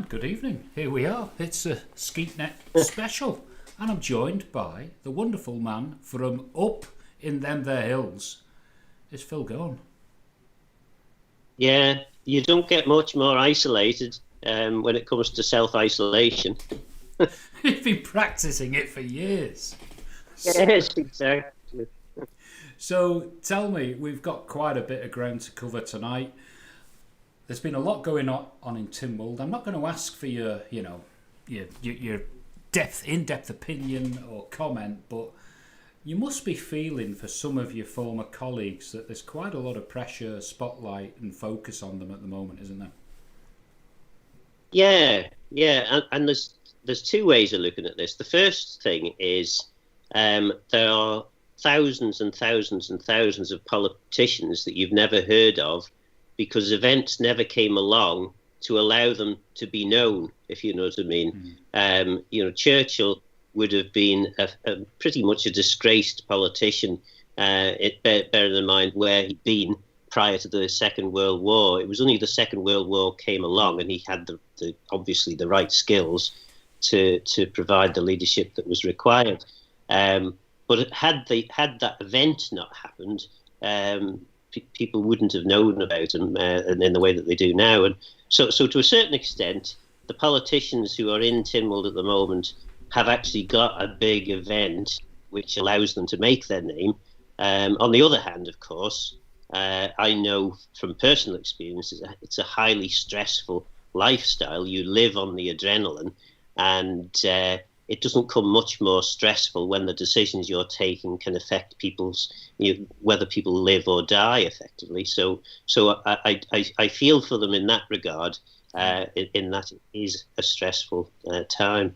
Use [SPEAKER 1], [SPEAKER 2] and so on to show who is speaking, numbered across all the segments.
[SPEAKER 1] Good evening. Here we are. It's a Skeetnet special, and I'm joined by the wonderful man from up in them there hills. It's Phil Gawne.
[SPEAKER 2] Yeah, you don't get much more isolated when it comes to self-isolation.
[SPEAKER 1] You've been practicing it for years.
[SPEAKER 2] Yes, exactly.
[SPEAKER 1] So tell me, we've got quite a bit of ground to cover tonight. There's been a lot going on in Tynwald. I'm not going to ask for your in-depth opinion or comment, but you must be feeling for some of your former colleagues that there's quite a lot of pressure, spotlight, and focus on them at the moment, isn't there?
[SPEAKER 2] Yeah, and there's two ways of looking at this. The first thing is there are thousands and thousands and thousands of politicians that you've never heard of because events never came along to allow them to be known, if you know what I mean. Churchill would have been pretty much a disgraced politician, bearing in mind where he'd been prior to the Second World War. It was only the Second World War came along and he had obviously the right skills to provide the leadership that was required. But had that event not happened, people wouldn't have known about him in the way that they do now. And so to a certain extent, the politicians who are in Tynwald at the moment have actually got a big event which allows them to make their name. On the other hand, of course, I know from personal experience it's a highly stressful lifestyle. You live on the adrenaline, and it doesn't come much more stressful when the decisions you're taking can affect whether people live or die effectively. So I feel for them in that regard, in that it is a stressful time.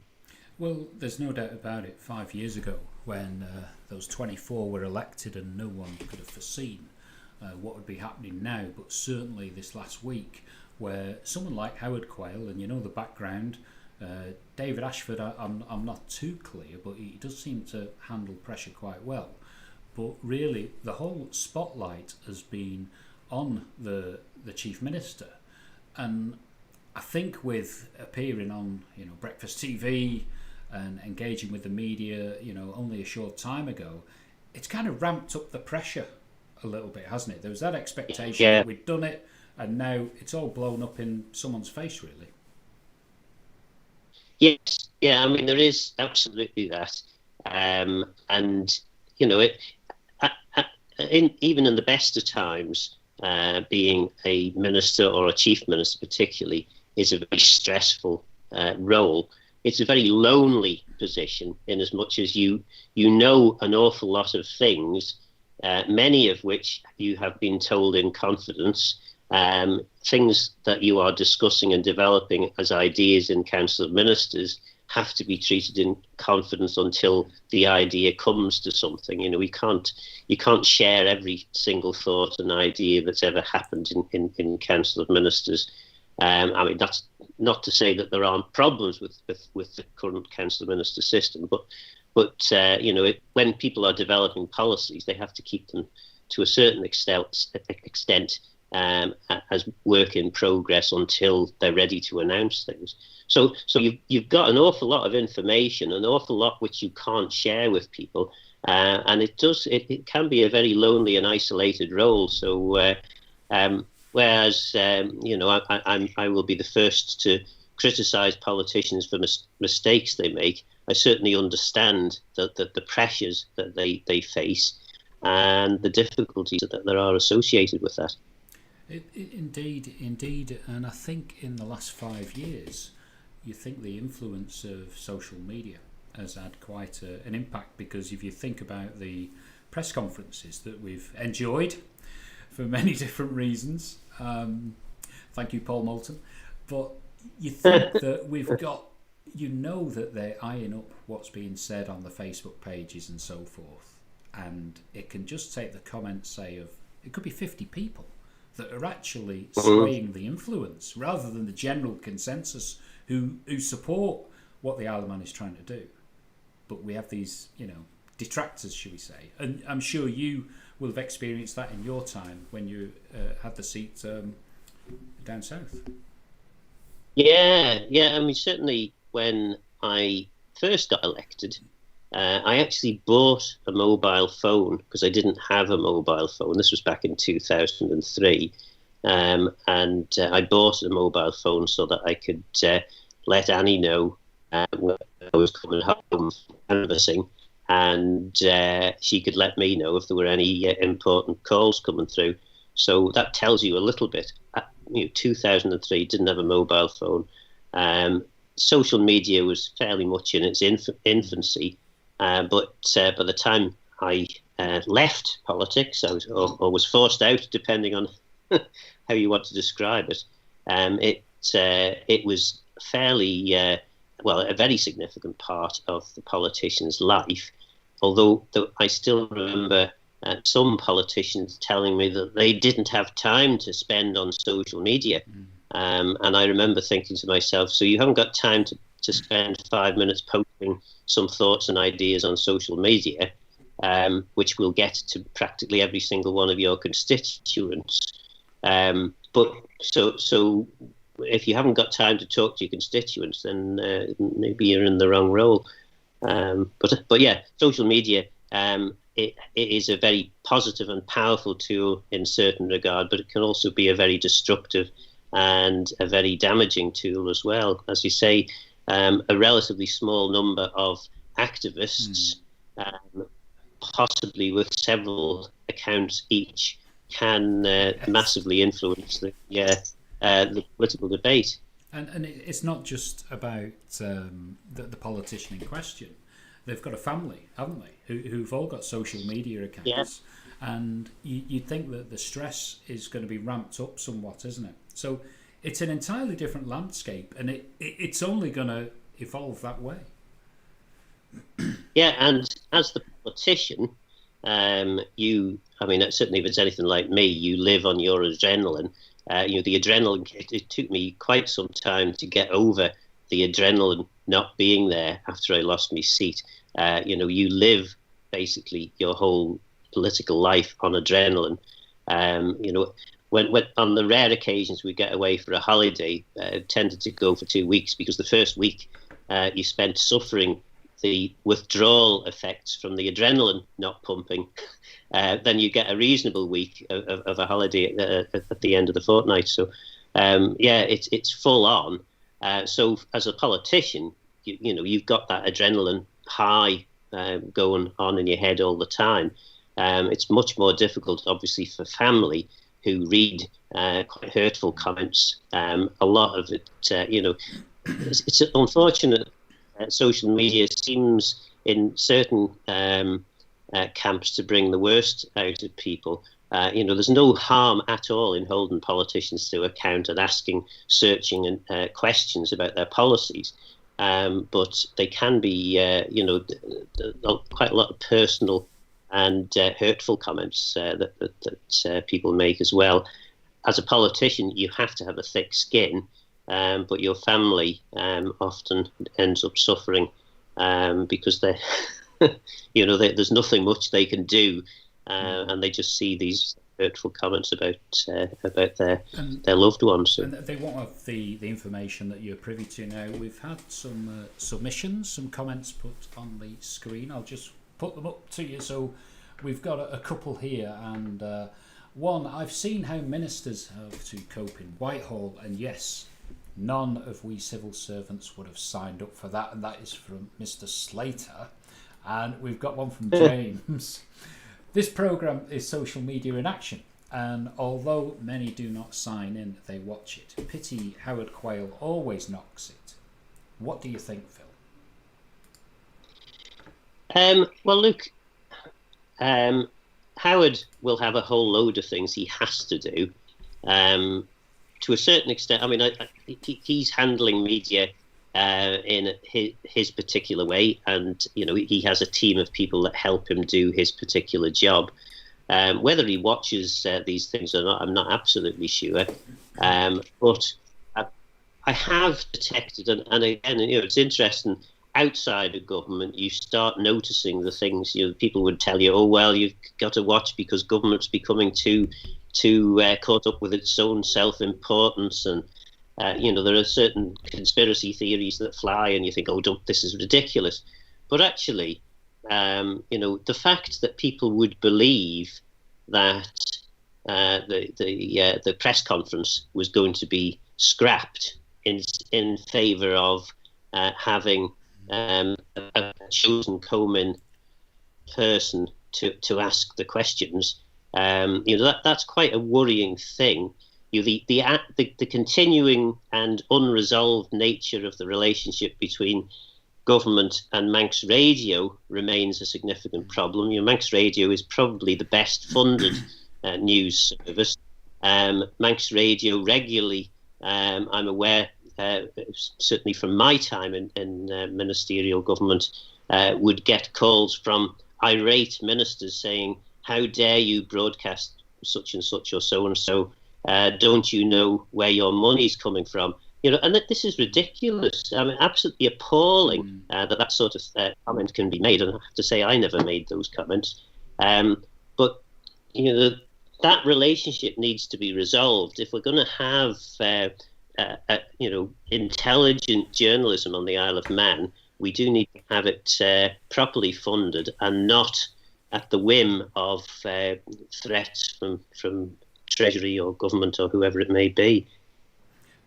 [SPEAKER 1] Well, there's no doubt about it. 5 years ago, when those 24 were elected and no one could have foreseen what would be happening now, but certainly this last week, where someone like Howard Quayle, and you know the background, David Ashford, I'm not too clear, but he does seem to handle pressure quite well. But really, the whole spotlight has been on the Chief Minister, and I think with appearing on Breakfast TV and engaging with the media, only a short time ago, it's kind of ramped up the pressure a little bit, hasn't it? There was that expectation that we'd done it, and now it's all blown up in someone's face, really.
[SPEAKER 2] Yes, yeah. I mean, there is absolutely that, and even in the best of times, being a minister or a chief minister, particularly, is a very stressful role. It's a very lonely position in as much as you know an awful lot of things, many of which you have been told in confidence. Things that you are discussing and developing as ideas in Council of Ministers have to be treated in confidence until the idea comes to something. You can't share every single thought and idea that's ever happened in Council of Ministers. I mean, that's not to say that there aren't problems with the current Council of Minister system, but when people are developing policies, they have to keep them to a certain extent as work in progress until they're ready to announce things. So you've got an awful lot of information, an awful lot which you can't share with people, and it can be a very lonely and isolated role. So whereas I will be the first to criticise politicians for mistakes they make, I certainly understand that the pressures that they face and the difficulties that there are associated with that.
[SPEAKER 1] Indeed, and I think in the last 5 years, you think the influence of social media has had quite an impact, because if you think about the press conferences that we've enjoyed for many different reasons, thank you, Paul Moulton, but you think that we've got, that they're eyeing up what's being said on the Facebook pages and so forth, and it can just take the comments, say, of, it could be 50 people that are actually swaying the influence rather than the general consensus who support what the Isle of Man is trying to do. But we have these, detractors, shall we say. And I'm sure you will have experienced that in your time when you had the seat down south.
[SPEAKER 2] Yeah. I mean, certainly when I first got elected, I actually bought a mobile phone because I didn't have a mobile phone. This was back in 2003. And I bought a mobile phone so that I could let Annie know when I was coming home from canvassing, and she could let me know if there were any important calls coming through. So that tells you a little bit. 2003, didn't have a mobile phone. Um, Social media was fairly much in its infancy, but by the time I left politics, I was or was forced out, depending on how you want to describe it. It was fairly a very significant part of the politician's life. Although I still remember some politicians telling me that they didn't have time to spend on social media. And I remember thinking to myself, so you haven't got time to spend 5 minutes posting some thoughts and ideas on social media, which will get to practically every single one of your constituents. But so if you haven't got time to talk to your constituents, then maybe you're in the wrong role. But yeah, social media, it is a very positive and powerful tool in certain regard, but it can also be a very destructive and a very damaging tool as well. As you say, a relatively small number of activists, possibly with several accounts each, can massively influence the political debate.
[SPEAKER 1] And it's not just about the politician in question. They've got a family, haven't they, who've all got social media accounts.
[SPEAKER 2] Yeah.
[SPEAKER 1] And you'd think that the stress is going to be ramped up somewhat, isn't it? So it's an entirely different landscape, and it's only going to evolve that way.
[SPEAKER 2] Yeah, and as the politician, certainly if it's anything like me, you live on your adrenaline. The adrenaline, it took me quite some time to get over the adrenaline not being there after I lost my seat. You live basically your whole political life on adrenaline. When on the rare occasions we get away for a holiday, tended to go for 2 weeks, because the first week you spent suffering the withdrawal effects from the adrenaline not pumping. Then you get a reasonable week of a holiday at the end of the fortnight. So, it's full on. So as a politician, you've got that adrenaline high going on in your head all the time. It's much more difficult, obviously, for family who read quite hurtful comments. A lot of it, it's unfortunate. Social media seems in certain camps to bring the worst out of people. There's no harm at all in holding politicians to account and asking searching and questions about their policies. But they can be, quite a lot of personal and hurtful comments that people make as well. As a politician, you have to have a thick skin, but your family often ends up suffering because they, there's nothing much they can do, and they just see these hurtful comments about their loved ones.
[SPEAKER 1] And they won't have the information that you're privy to now. We've had some submissions, some comments put on the screen. I'll just put them up to you. So we've got a couple here, and one, I've seen how ministers have to cope in Whitehall, and yes, none of we civil servants would have signed up for that, and that is from Mr. Slater. And we've got one from James. This programme is social media in action, and although many do not sign in, they watch it. Pity Howard Quayle always knocks it. What do you think, Phil?
[SPEAKER 2] Well, look, Howard will have a whole load of things he has to do. To a certain extent, he's handling media in his particular way, and he has a team of people that help him do his particular job. Whether he watches these things or not, I'm not absolutely sure. But I have detected, and again, it's interesting. Outside of government, you start noticing the things. People would tell you, "Oh well, you've got to watch because government's becoming too caught up with its own self-importance," and there are certain conspiracy theories that fly, and you think, "Oh, don't, this is ridiculous." But actually, the fact that people would believe that the press conference was going to be scrapped in favour of having a chosen Comin person to ask the questions, that's quite a worrying thing. The continuing and unresolved nature of the relationship between government and Manx Radio remains a significant problem. Manx Radio is probably the best funded news service. Manx Radio regularly, I'm aware, certainly from my time in ministerial government, would get calls from irate ministers saying, "How dare you broadcast such and such or so and so? Don't you know where your money's coming from?" And this is ridiculous. I mean, absolutely appalling that sort of comment can be made. And I have to say, I never made those comments. But that relationship needs to be resolved if we're going to have intelligent journalism on the Isle of Man. We do need to have it properly funded and not at the whim of threats from Treasury or government or whoever it may be.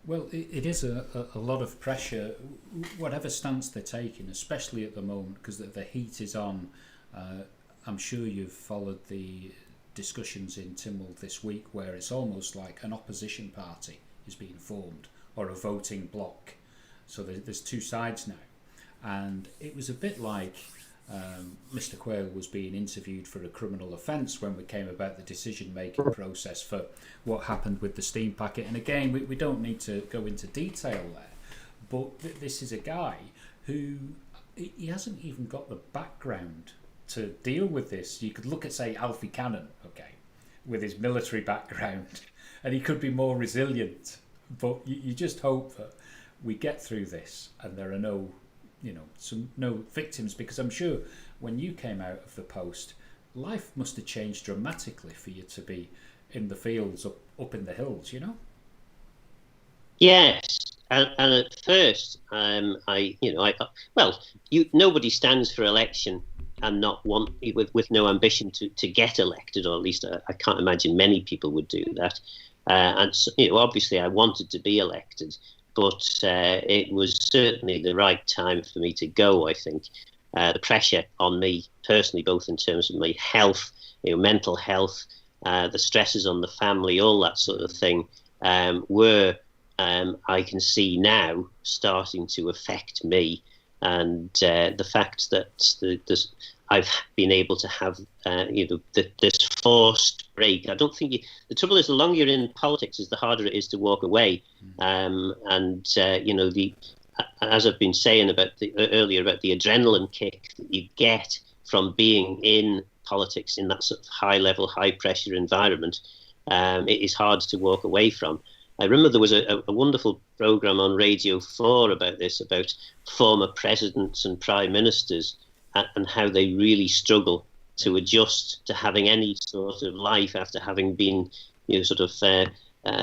[SPEAKER 1] Well, it is a lot of pressure, whatever stance they're taking, especially at the moment, because the heat is on. I'm sure you've followed the discussions in Tynwald this week, where it's almost like an opposition party is being formed, or a voting bloc. So there's two sides now. And it was a bit like Mr. Quayle was being interviewed for a criminal offence when we came about the decision-making process for what happened with the steam packet. And again, we don't need to go into detail there, but this is a guy who, he hasn't even got the background to deal with this. You could look at, say, Alfie Cannon, okay, with his military background, and he could be more resilient. But you just hope that we get through this and there are no victims, because I'm sure when you came out of the post, life must have changed dramatically for you to be in the fields up in the hills,
[SPEAKER 2] Yes, and at first, nobody stands for election and not want with no ambition to get elected, or at least I can't imagine many people would do that. And so, obviously, I wanted to be elected. But it was certainly the right time for me to go, I think. The pressure on me personally, both in terms of my health, mental health, the stresses on the family, all that sort of thing, were, I can see now, starting to affect me. And the fact that I've been able to have, this forced break. I don't think the trouble is, the longer you're in politics, is the harder it is to walk away. As I've been saying earlier about the adrenaline kick that you get from being in politics in that sort of high level, high pressure environment, it is hard to walk away from. I remember there was a wonderful programme on Radio 4 about this, about former presidents and prime ministers and how they really struggle to adjust to having any sort of life after having been,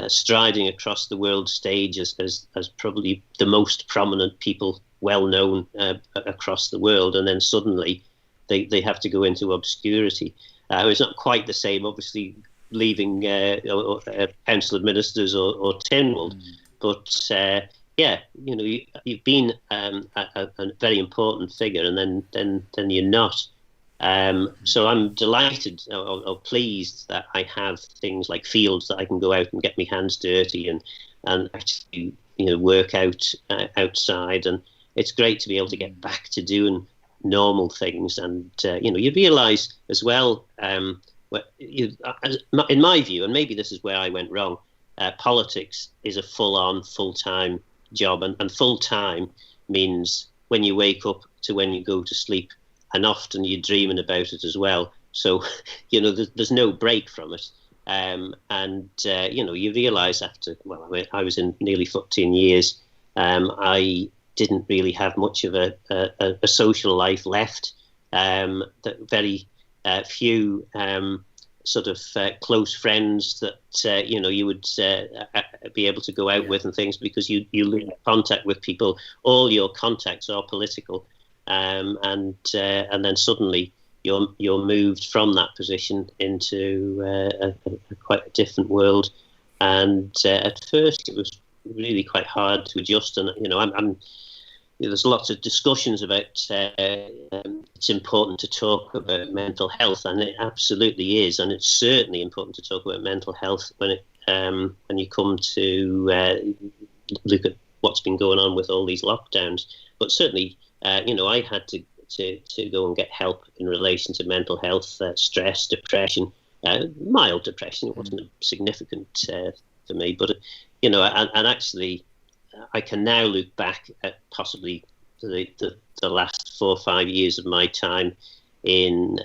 [SPEAKER 2] striding across the world stage as probably the most prominent people, well known across the world, and then suddenly they have to go into obscurity. It's not quite the same, obviously, leaving council ministers or Tynwald, but you've been a very important figure, and then you're not. So I'm delighted or pleased that I have things like fields that I can go out and get my hands dirty and actually work out outside, and it's great to be able to get back to doing normal things. And you realise as well, in my view, and maybe this is where I went wrong, politics is a full-on, full-time job, and full-time means when you wake up to when you go to sleep, and often you're dreaming about it as well. So, there's no break from it. You realise after, I was in nearly 14 years, I didn't really have much of a social life left. That very few sort of close friends that you would be able to go out with and things, because you lose contact with people. All your contacts are political, and then suddenly you're moved from that position into a quite a different world. And at first it was really quite hard to adjust. And there's lots of discussions about it's important to talk about mental health, and it absolutely is, and it's certainly important to talk about mental health when you come to look at what's been going on with all these lockdowns. But certainly, I had to go and get help in relation to mental health, stress, depression, mild depression. It wasn't significant for me, but and actually, I can now look back at possibly the last 4 or 5 years of my time in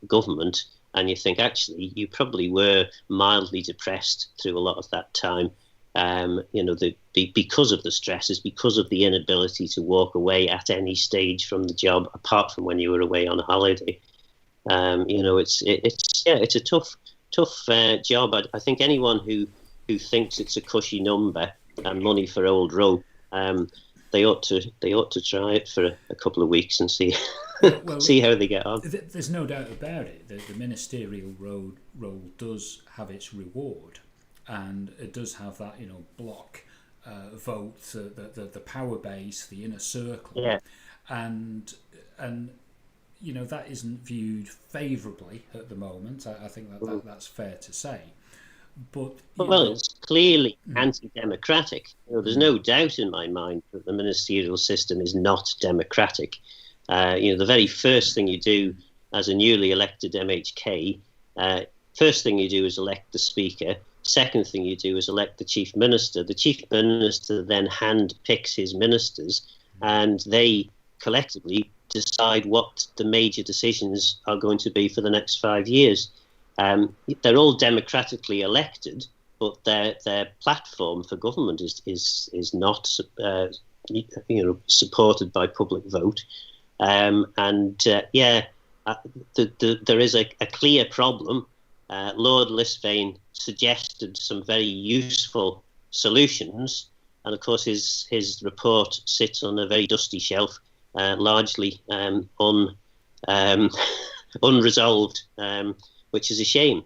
[SPEAKER 2] government, and you think actually you probably were mildly depressed through a lot of that time. Because of the stresses, because of the inability to walk away at any stage from the job, apart from when you were away on a holiday. It's a tough job. I think anyone who thinks it's a cushy number and money for old rope, they ought to try it for a couple of weeks and see see how they get on.
[SPEAKER 1] There's no doubt about it that the ministerial role does have its reward, and it does have that block vote, the power base, the inner circle, and that isn't viewed favourably at the moment. I think that's fair to say. But
[SPEAKER 2] it's clearly anti-democratic. There's no doubt in my mind that the ministerial system is not democratic. The very first thing you do as a newly elected MHK, first thing you do is elect the Speaker. Second thing you do is elect the Chief Minister. The Chief Minister then hand-picks his ministers, and they collectively decide what the major decisions are going to be for the next 5 years. They're all democratically elected, but their platform for government is not supported by public vote. There is a clear problem. Lord Lisvane suggested some very useful solutions, and of course his report sits on a very dusty shelf, largely unresolved, which is a shame.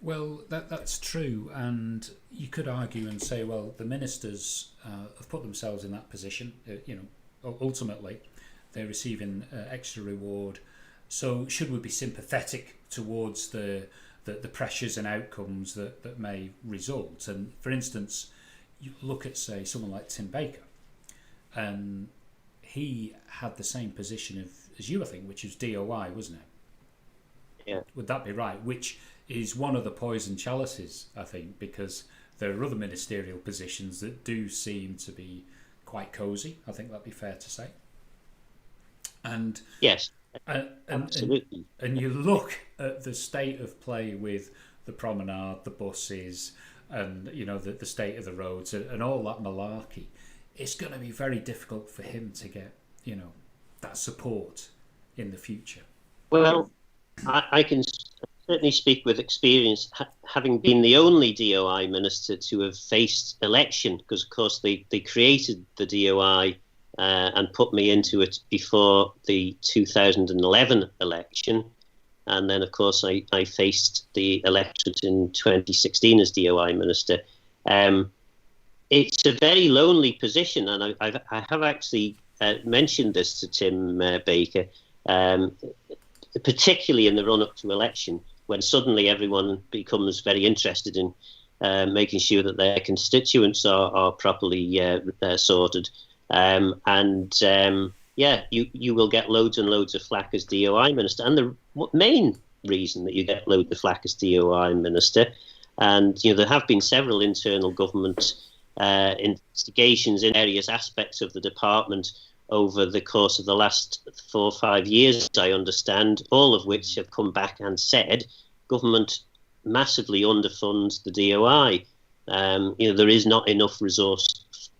[SPEAKER 1] Well, that's true, and you could argue and say, well, the ministers have put themselves in that position. Ultimately, they're receiving extra reward. So, should we be sympathetic towards the pressures and outcomes that may result? And for instance, you look at, say, someone like Tim Baker, and he had the same position as you, I think, which was DOI, wasn't it?
[SPEAKER 2] Yeah.
[SPEAKER 1] Would that be right? Which is one of the poison chalices, I think, because there are other ministerial positions that do seem to be quite cosy. I think that'd be fair to say. And
[SPEAKER 2] yes, absolutely.
[SPEAKER 1] And you look at the state of play with the promenade, the buses, and the state of the roads and all that malarkey. It's going to be very difficult for him to get that support in the future.
[SPEAKER 2] Well, I can certainly speak with experience, having been the only DOI minister to have faced election, because of course they created the DOI and put me into it before the 2011 election, and then of course I faced the electorate in 2016 as DOI minister. It's a very lonely position, and I have actually mentioned this to Tim Baker, particularly in the run-up to election, when suddenly everyone becomes very interested in making sure that their constituents are properly sorted. You will get loads and loads of flack as DOI minister. And the main reason that you get loads of flack as DOI minister, and there have been several internal government investigations in various aspects of the department over the course of the last 4 or 5 years, I understand, all of which have come back and said government massively underfunds the DOI. There is not enough resource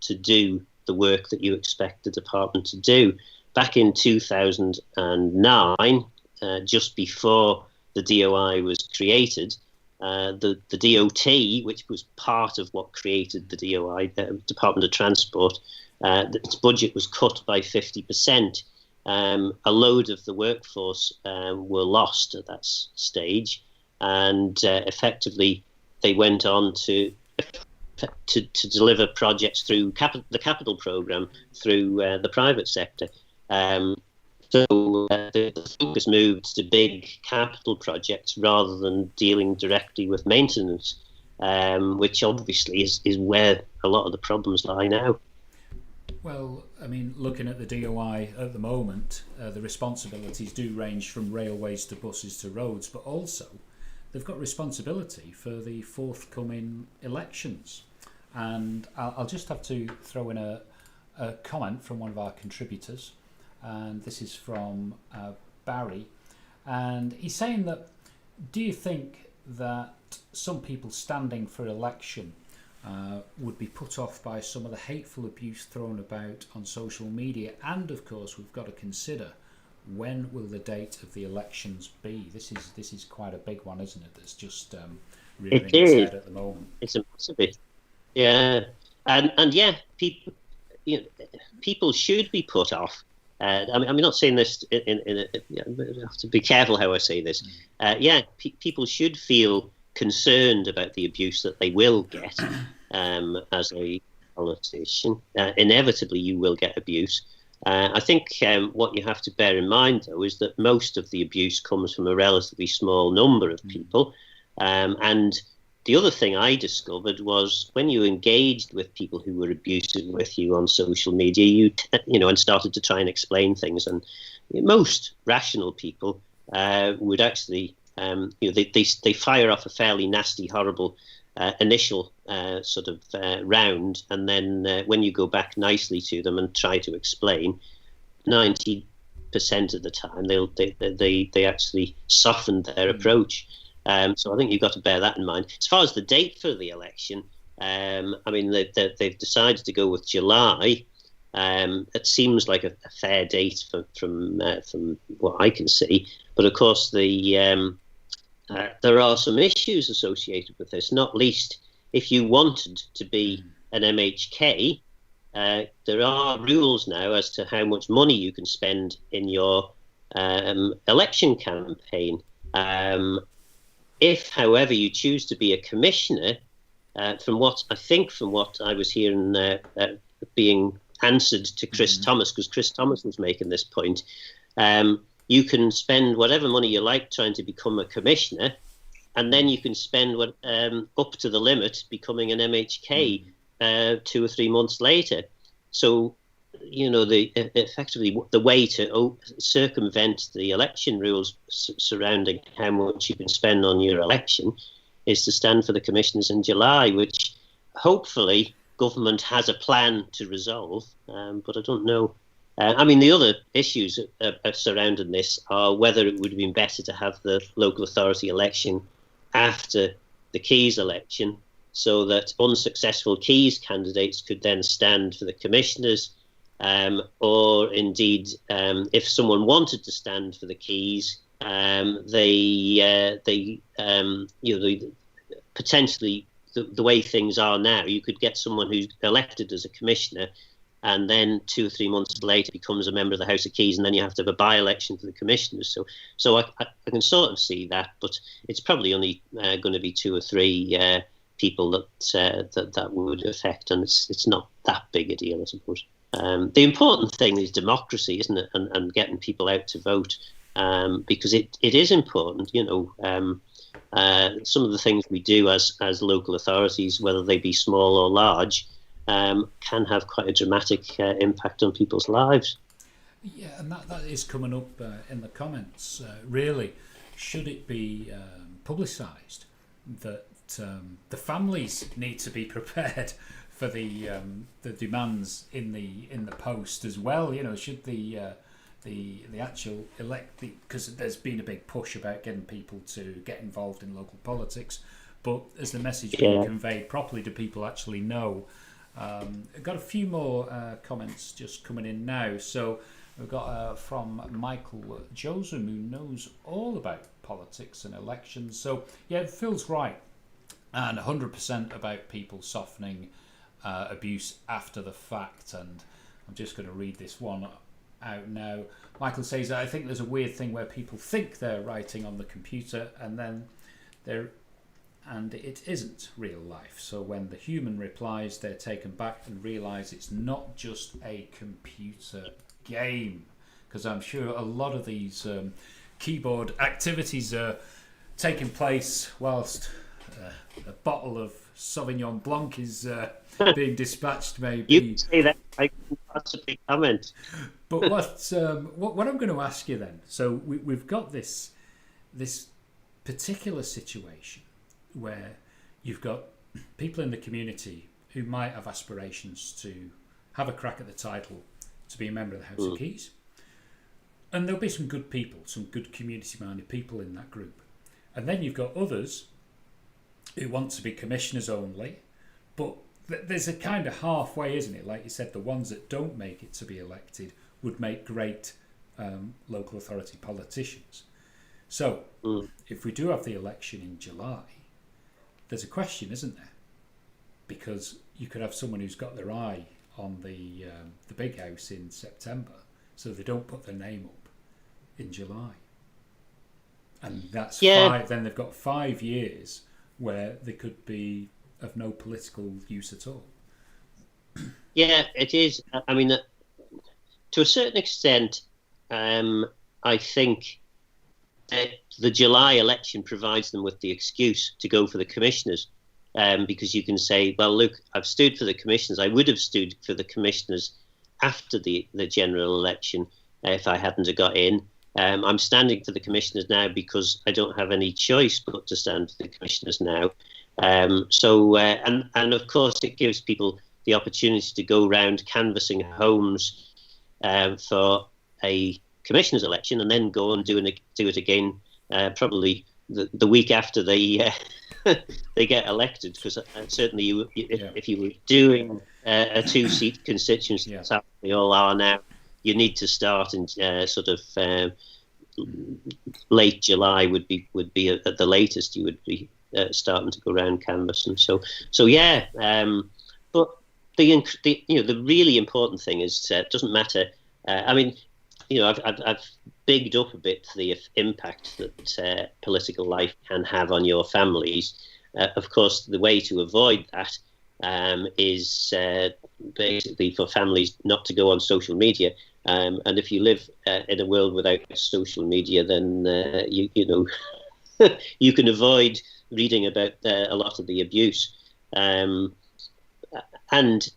[SPEAKER 2] to do the work that you expect the department to do. Back in 2009, just before the DOI was created, the DOT, which was part of what created the DOI, Department of Transport, its budget was cut by 50%. A load of the workforce were lost at that stage, and effectively they went on to deliver projects through the capital programme through the private sector. So the focus moved to big capital projects rather than dealing directly with maintenance, which obviously is where a lot of the problems lie now.
[SPEAKER 1] Well, I mean, looking at the DOI at the moment, the responsibilities do range from railways to buses to roads, but also they've got responsibility for the forthcoming elections. And I'll just have to throw in a comment from one of our contributors, and this is from Barry, and he's saying that, do you think that some people standing for election would be put off by some of the hateful abuse thrown about on social media? And of course we've got to consider, when will the date of the elections be? This is quite a big one, isn't it? That's just rearing its head at the moment.
[SPEAKER 2] It's a massive bit. Yeah, and yeah, people should be put off. I'm not saying this I have to be careful how I say this. People should feel concerned about the abuse that they will get as a politician. Inevitably, you will get abuse. I think what you have to bear in mind, though, is that most of the abuse comes from a relatively small number of people. And the other thing I discovered was when you engaged with people who were abusive with you on social media, and started to try and explain things, and most rational people would actually, they fire off a fairly nasty, horrible initial round, and then when you go back nicely to them and try to explain, 90% of the time they actually softened their approach. So I think you've got to bear that in mind. As far as the date for the election, they've decided to go with July. It seems like a fair date from what I can see. But of course, there are some issues associated with this. Not least, if you wanted to be an MHK, there are rules now as to how much money you can spend in your election campaign. If, however, you choose to be a commissioner, from what I was hearing being answered to Chris Thomas, because Chris Thomas was making this point, you can spend whatever money you like trying to become a commissioner, and then you can spend up to the limit becoming an MHK 2 or 3 months later. So, effectively the way to circumvent the election rules surrounding how much you can spend on your election is to stand for the commissioners in July, which hopefully government has a plan to resolve, but I don't know. The other issues surrounding this are whether it would have been better to have the local authority election after the Keys election, so that unsuccessful Keys candidates could then stand for the commissioners. Or indeed, if someone wanted to stand for the Keys, potentially the way things are now, you could get someone who's elected as a commissioner, and then 2 or 3 months later becomes a member of the House of Keys, and then you have to have a by-election for the commissioners. So I can sort of see that, but it's probably only going to be 2 or 3 people that would affect, and it's not that big a deal, I suppose. The important thing is democracy, isn't it? And getting people out to vote, because it is important. Some of the things we do as local authorities, whether they be small or large, can have quite a dramatic impact on people's lives.
[SPEAKER 1] Yeah, and that is coming up in the comments. Really, should it be publicised that the families need to be prepared for the demands in the post as well? Should the actual because there's been a big push about getting people to get involved in local politics, but as the message being conveyed properly, do people actually know? I've got a few more comments just coming in now. So We've got from Michael Josem, who knows all about politics and elections. So, yeah, Phil's right. And 100% about people softening abuse after the fact. And I'm just going to read this one out now. Michael says, I think there's a weird thing where people think they're writing on the computer and then and it isn't real life. So when the human replies, they're taken back and realise it's not just a computer game. Because I'm sure a lot of these keyboard activities are taking place whilst a bottle of Sauvignon Blanc is being dispatched, maybe.
[SPEAKER 2] You can say that. I can possibly comment.
[SPEAKER 1] But what I'm going to ask you then, so we've got this particular situation where you've got people in the community who might have aspirations to have a crack at the title to be a member of the House of Keys. And there'll be some good people, some good community-minded people in that group. And then you've got others who want to be commissioners only, but there's a kind of halfway, isn't it? Like you said, the ones that don't make it to be elected would make great local authority politicians. So, if we do have the election in July, there's a question, isn't there? Because you could have someone who's got their eye on the big house in September, so they don't put their name up in July. And that's five. Then they've got 5 years where they could be of no political use at all.
[SPEAKER 2] Yeah, it is. I mean, to a certain extent, I think that the July election provides them with the excuse to go for the commissioners, because you can say, well, look, I've stood for the commissioners. I would have stood for the commissioners after the general election if I hadn't have got in. I'm standing for the commissioners now because I don't have any choice but to stand for the commissioners now. And of course, it gives people the opportunity to go around canvassing homes for a commissioners election, and then go and do it again probably the week after they they get elected. Because certainly, if you were doing a 2-seat constituency, as they all are now, you need to start in sort of late July would be at the latest. You would be starting to go around canvassing. So yeah. But the really important thing is it doesn't matter. I mean, I've bigged up a bit the impact that political life can have on your families. Of course, the way to avoid that is basically for families not to go on social media. And if you live in a world without social media, then you know you can avoid reading about a lot of the abuse. And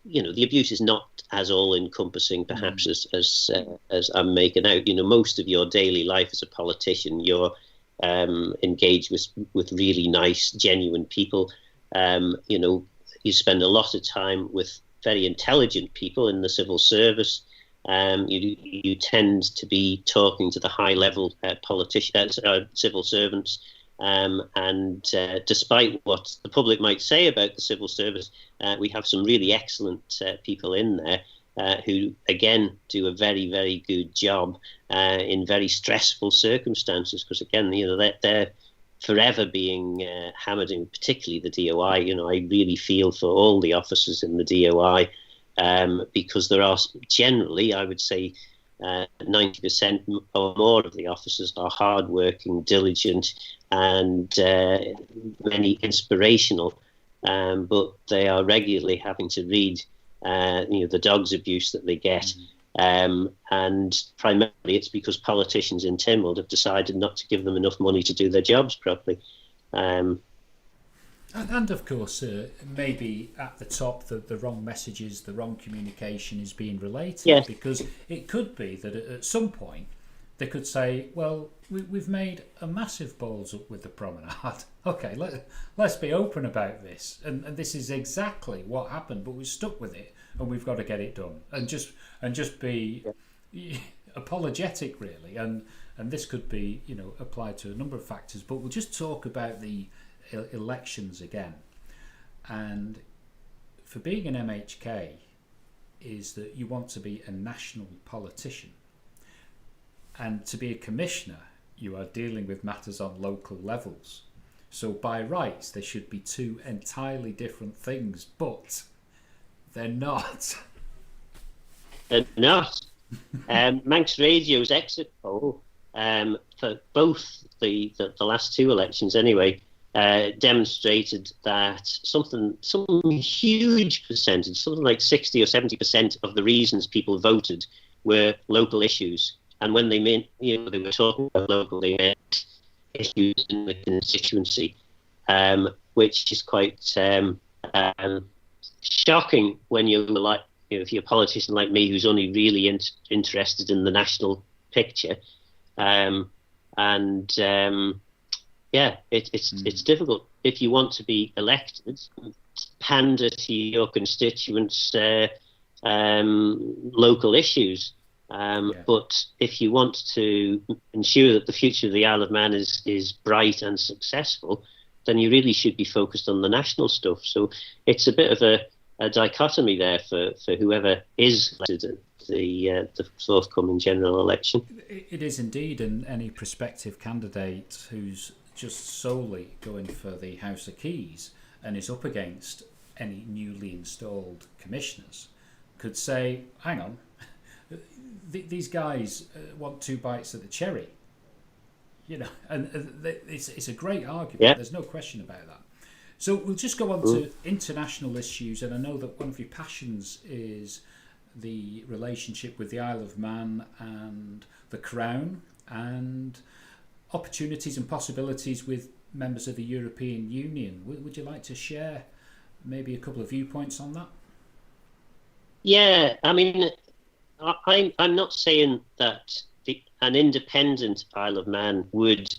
[SPEAKER 2] the abuse is not as all-encompassing, perhaps, as I'm making out. Most of your daily life as a politician, you're engaged with really nice, genuine people. You spend a lot of time with very intelligent people in the civil service. You tend to be talking to the high-level civil servants. And despite what the public might say about the civil service, we have some really excellent people in there who, again, do a very, very good job in very stressful circumstances. Because, again, they're forever being hammered in, particularly the DOI. I really feel for all the officers in the DOI because there are generally, I would say, 90% or more of the officers are hardworking, diligent, and many inspirational, but they are regularly having to read, the dog's abuse that they get, and primarily it's because politicians in Tynwald have decided not to give them enough money to do their jobs properly.
[SPEAKER 1] And of course, maybe at the top, the wrong messages, the wrong communication is being related.
[SPEAKER 2] Yes.
[SPEAKER 1] Because it could be that at some point they could say, well, we've made a massive balls up with the promenade. Okay, let's be open about this. And this is exactly what happened, but we're stuck with it and we've got to get it done. And just be apologetic, really. And this could be, applied to a number of factors. But we'll just talk about the elections again. And for being an MHK is that you want to be a national politician. And to be a commissioner, you are dealing with matters on local levels. So by rights, they should be two entirely different things, but they're not.
[SPEAKER 2] They're not. Manx Radio's exit poll for both the last two elections, anyway, demonstrated that some huge percentage, something like 60 or 70% of the reasons people voted were local issues. And when they meant, they were talking about local, they meant issues in the constituency, which is quite shocking when you're like, if you're a politician like me who's only really interested in the national picture. It's difficult if you want to be elected, pander to your constituents' local issues. But if you want to ensure that the future of the Isle of Man is bright and successful, then you really should be focused on the national stuff. So it's a bit of a dichotomy there for whoever is elected at the forthcoming general election.
[SPEAKER 1] It is indeed, and any prospective candidate who's just solely going for the House of Keys and is up against any newly installed commissioners could say, hang on, these guys want two bites of the cherry, and it's a great argument.
[SPEAKER 2] Yeah.
[SPEAKER 1] There's no question about that. So we'll just go on to international issues, and I know that one of your passions is the relationship with the Isle of Man and the Crown, and opportunities and possibilities with members of the European Union. Would you like to share maybe a couple of viewpoints on that?
[SPEAKER 2] Yeah, I mean, I'm not saying that an independent Isle of Man would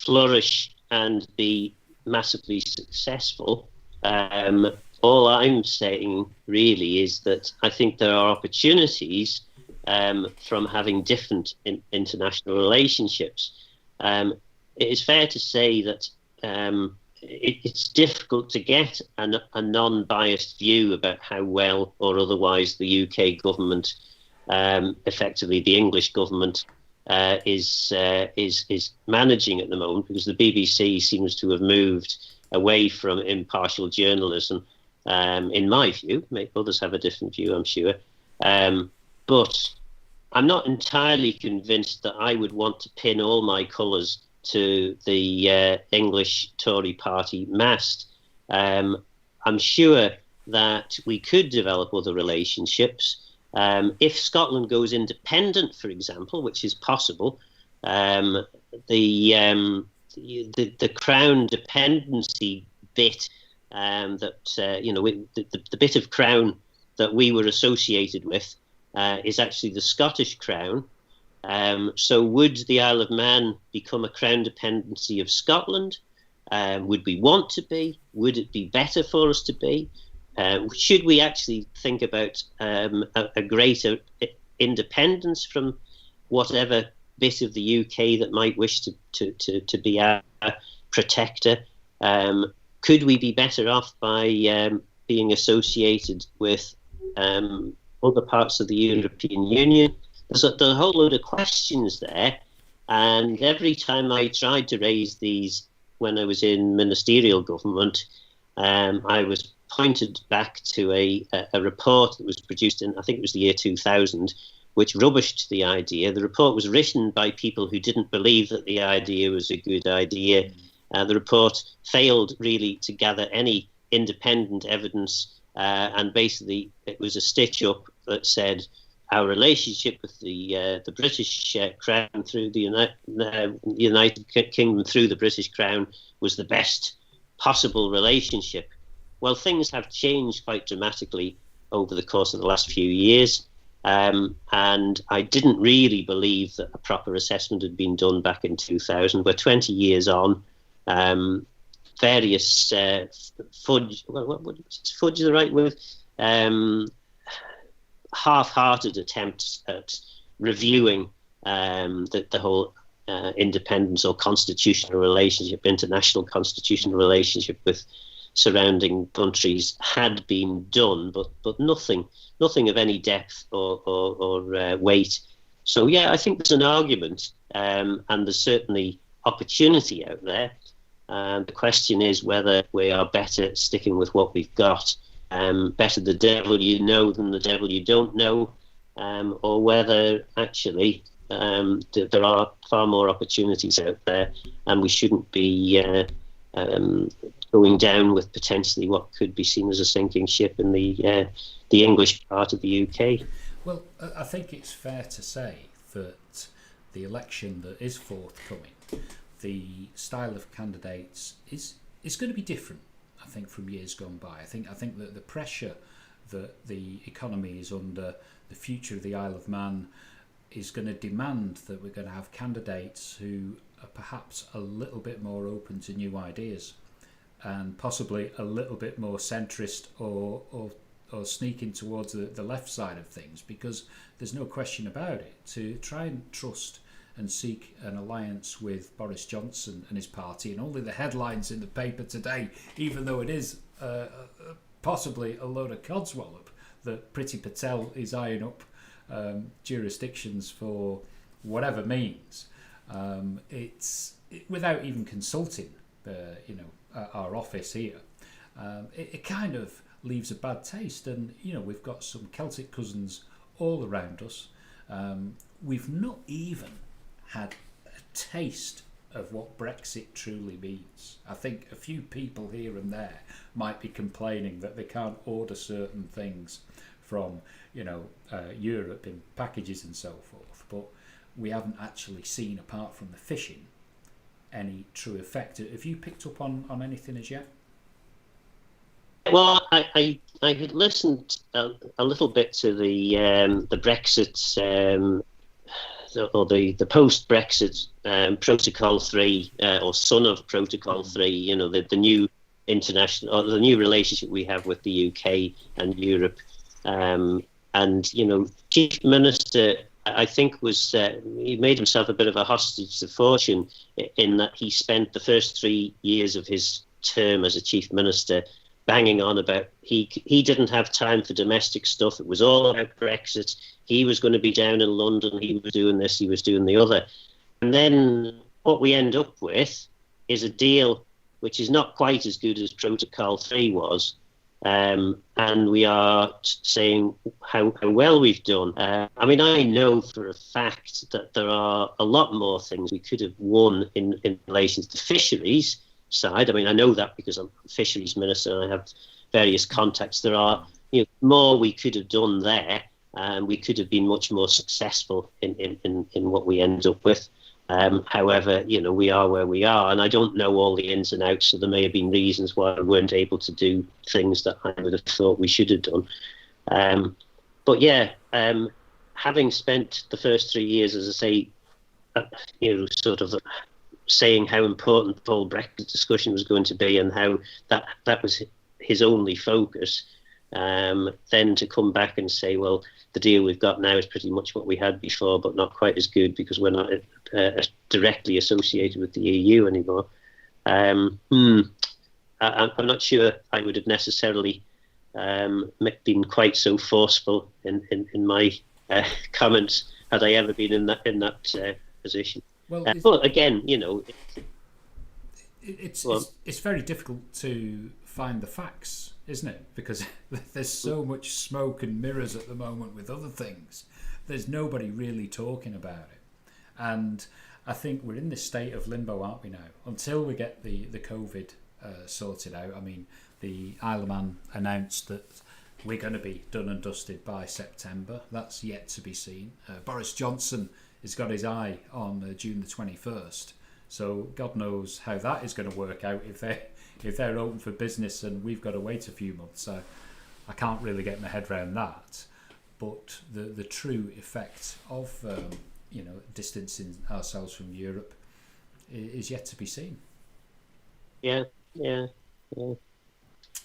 [SPEAKER 2] flourish and be massively successful. All I'm saying really is that I think there are opportunities from having different international relationships. It is fair to say that it's difficult to get a non-biased view about how well or otherwise the UK government, effectively the English government, is managing at the moment, because the BBC seems to have moved away from impartial journalism, in my view. Others have a different view, I'm sure. But I'm not entirely convinced that I would want to pin all my colours to the English Tory party mast. I'm sure that we could develop other relationships. If Scotland goes independent, for example, which is possible, the Crown dependency bit, the bit of Crown that we were associated with is actually the Scottish Crown. So would the Isle of Man become a Crown dependency of Scotland? Would we want to be? Would it be better for us to be? Should we actually think about a greater independence from whatever bit of the UK that might wish to be our protector? Could we be better off by being associated with other parts of the European Union? There's a whole load of questions there, and every time I tried to raise these when I was in ministerial government, I was pointed back to a report that was produced in, I think it was the year 2000, which rubbished the idea. The report was written by people who didn't believe that the idea was a good idea. The report failed really to gather any independent evidence, and basically it was a stitch-up that said our relationship with the British Crown through the United Kingdom through the British Crown was the best possible relationship. Well, things have changed quite dramatically over the course of the last few years, and I didn't really believe that a proper assessment had been done back in 2000. We're 20 years on. Various fudge the right word? Half-hearted attempts at reviewing the whole independence or constitutional relationship, international constitutional relationship with surrounding countries had been done, but nothing of any depth or weight So yeah, I think there's an argument, and there's certainly opportunity out there. The question is whether we are better sticking with what we've got, better the devil you know than the devil you don't know, or whether actually there are far more opportunities out there, and we shouldn't be going down with potentially what could be seen as a sinking ship in the English part of the UK.
[SPEAKER 1] Well, I think it's fair to say that the election that is forthcoming, the style of candidates is going to be different, I think, from years gone by. I think that the pressure that the economy is under, the future of the Isle of Man, is going to demand that we're going to have candidates who are perhaps a little bit more open to new ideas, and possibly a little bit more centrist or sneaking towards the left side of things, because there's no question about it. To try and trust and seek an alliance with Boris Johnson and his party, and only the headlines in the paper today, even though it is possibly a load of codswallop that Priti Patel is eyeing up jurisdictions for whatever means, without even consulting our office here, it kind of leaves a bad taste. And we've got some Celtic cousins all around us. We've not even had a taste of what Brexit truly means. I think a few people here and there might be complaining that they can't order certain things from Europe in packages and so forth, but we haven't actually seen, apart from the fishing, any true effect. Have you picked up on anything as yet?
[SPEAKER 2] Well, I had listened a little bit to the Brexit or the post-Brexit Protocol 3 or son of Protocol 3. The new international, or the new relationship we have with the UK and Europe. And Chief Minister, I think, he made himself a bit of a hostage to fortune in that he spent the first 3 years of his term as a Chief Minister banging on about he didn't have time for domestic stuff. It was all about Brexit. He was going to be down in London. He was doing this. He was doing the other. And then what we end up with is a deal which is not quite as good as Protocol 3 was. And we are saying how well we've done. I know for a fact that there are a lot more things we could have won in relation to the fisheries side. I know that because I'm a fisheries minister and I have various contacts. There are more we could have done there, and we could have been much more successful in what we end up with. However, we are where we are, and I don't know all the ins and outs, so there may have been reasons why we weren't able to do things that I would have thought we should have done. But yeah, having spent the first 3 years, as I say, sort of saying how important the whole Brexit discussion was going to be and how that was his only focus, then to come back and say, well, the deal we've got now is pretty much what we had before, but not quite as good because we're not directly associated with the EU anymore. I'm not sure I would have necessarily been quite so forceful in my comments had I ever been in that position.
[SPEAKER 1] Well,
[SPEAKER 2] but again,
[SPEAKER 1] it's very difficult to find the facts, isn't it? Because there's so much smoke and mirrors at the moment with other things. There's nobody really talking about it. And I think we're in this state of limbo, aren't we now? Until we get the COVID sorted out. The Isle of Man announced that we're going to be done and dusted by September. That's yet to be seen. Boris Johnson has got his eye on June the 21st. So God knows how that is going to work out if they're open for business and we've got to wait a few months. I can't really get my head around that. But the true effect of distancing ourselves from Europe is yet to be seen.
[SPEAKER 2] Yeah.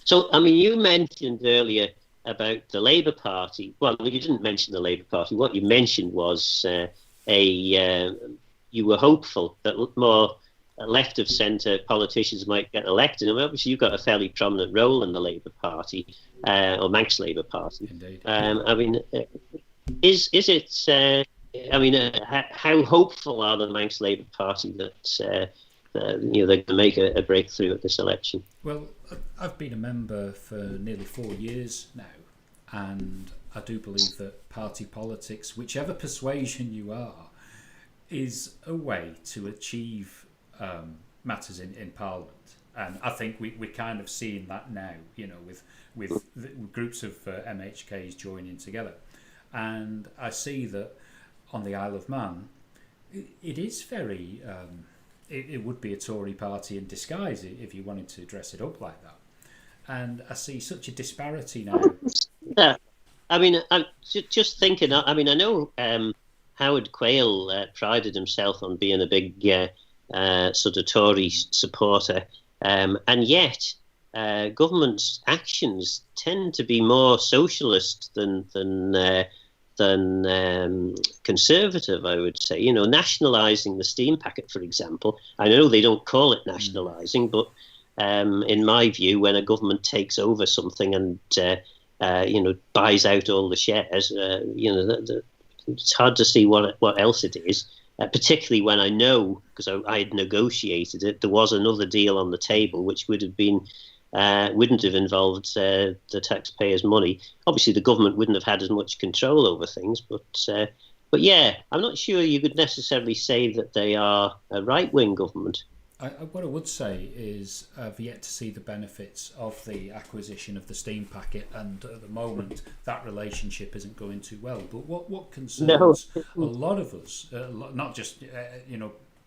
[SPEAKER 2] So, you mentioned earlier about the Labour Party. Well, you didn't mention the Labour Party. What you mentioned was you were hopeful that more left of centre politicians might get elected. And obviously, you've got a fairly prominent role in the Labour Party, or Manx Labour Party.
[SPEAKER 1] Indeed.
[SPEAKER 2] Is it I mean, how hopeful are the Manx Labour Party that they're going to make a breakthrough at this election?
[SPEAKER 1] Well, I've been a member for nearly 4 years now, and I do believe that party politics, whichever persuasion you are, is a way to achieve matters in Parliament. And I think we're kind of seeing that now, with groups of MHKs joining together. And I see that on the Isle of Man, it is very. It would be a Tory party in disguise if you wanted to dress it up like that. And I see such a disparity now.
[SPEAKER 2] Yeah, I mean, I'm just thinking. I mean, I know Howard Quayle prided himself on being a big sort of Tory supporter, and yet government actions tend to be more socialist than conservative, I would say. You know, nationalising the steam packet, for example. I know they don't call it nationalising, but in my view, when a government takes over something and buys out all the shares, it's hard to see what else it is. Particularly when I know, because I had negotiated it, there was another deal on the table which wouldn't have involved the taxpayers' money. Obviously, the government wouldn't have had as much control over things, but yeah, I'm not sure you could necessarily say that they are a right-wing government.
[SPEAKER 1] What I would say is I've yet to see the benefits of the acquisition of the steam packet, and at the moment that relationship isn't going too well. But what concerns a lot of us, not just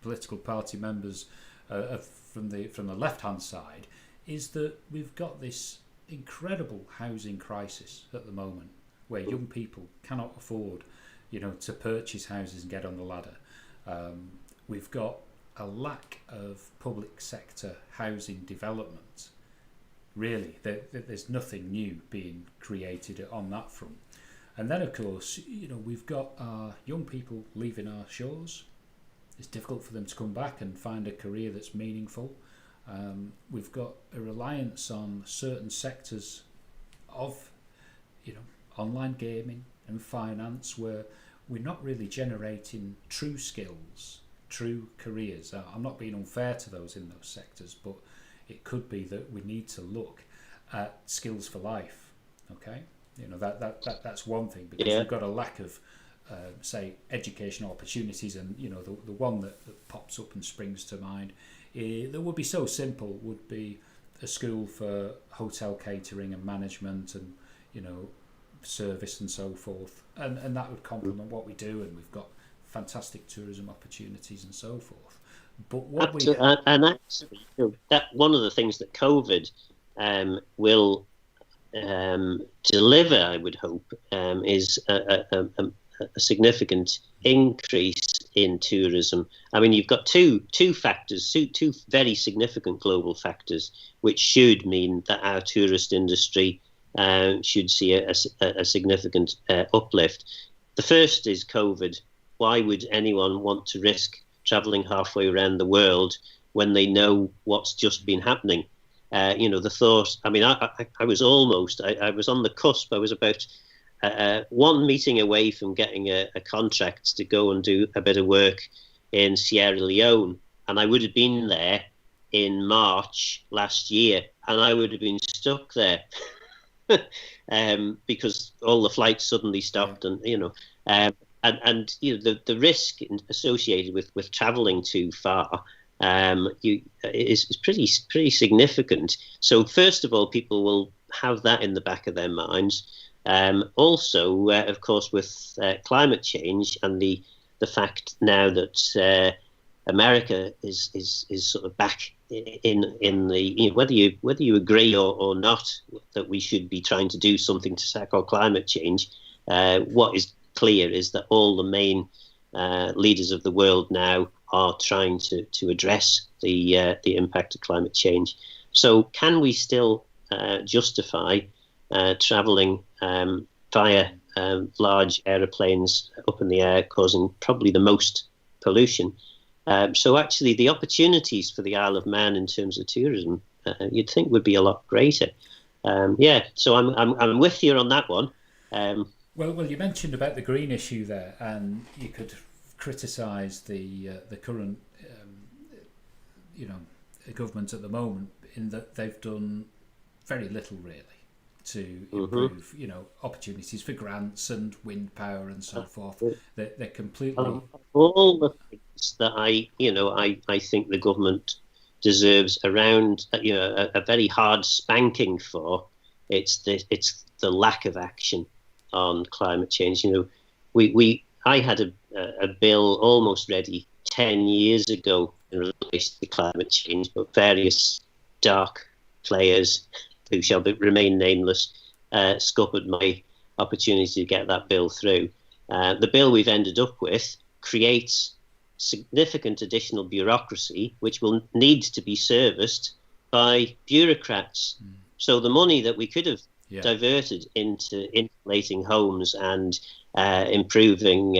[SPEAKER 1] political party members from the left-hand side, is that we've got this incredible housing crisis at the moment, where young people cannot afford, to purchase houses and get on the ladder. We've got a lack of public sector housing development. Really, there's nothing new being created on that front. And then, of course, we've got our young people leaving our shores. It's difficult for them to come back and find a career that's meaningful. We've got a reliance on certain sectors of, online gaming and finance, where we're not really generating true skills, true careers. I'm not being unfair to those in those sectors, but it could be that we need to look at skills for life. Okay, that's one thing, because we've got a lack of say educational opportunities, and the one that pops up and springs to mind that would be so simple would be a school for hotel catering and management and service and so forth, and that would complement what we do, and we've got fantastic tourism opportunities and so forth. But what
[SPEAKER 2] and actually, that one of the things that COVID will deliver, I would hope, is a significant increase in tourism. I mean, you've got two factors, two very significant global factors, which should mean that our tourist industry should see a significant uplift. The first is COVID. Why would anyone want to risk travelling halfway around the world when they know what's just been happening? The thought, I mean, I was I was on the cusp. I was about one meeting away from getting a contract to go and do a bit of work in Sierra Leone. And I would have been there in March last year, and I would have been stuck there because all the flights suddenly stopped, and the risk associated with travelling too far is pretty significant. So first of all, people will have that in the back of their minds. Also, of course, with climate change and the fact now that America is sort of back in the whether you agree or not that we should be trying to do something to tackle climate change. What is clear is that all the main leaders of the world now are trying to address the impact of climate change. So, can we still justify travelling via large aeroplanes up in the air, causing probably the most pollution? So actually, the opportunities for the Isle of Man in terms of tourism, you'd think would be a lot greater. So I'm with you on that one.
[SPEAKER 1] Well, you mentioned about the green issue there, and you could criticise the current, you know, government at the moment in that they've done very little really to improve, you know, opportunities for grants and wind power and so forth. They're completely.
[SPEAKER 2] All the things that I think the government deserves around, a very hard spanking for. It's the lack of action on climate change. I had a bill almost ready 10 years ago in relation to climate change, but various dark players who shall remain nameless scuppered my opportunity to get that bill through. The bill we've ended up with creates significant additional bureaucracy, which will need to be serviced by bureaucrats. So the money that we could have diverted into insulating homes and improving,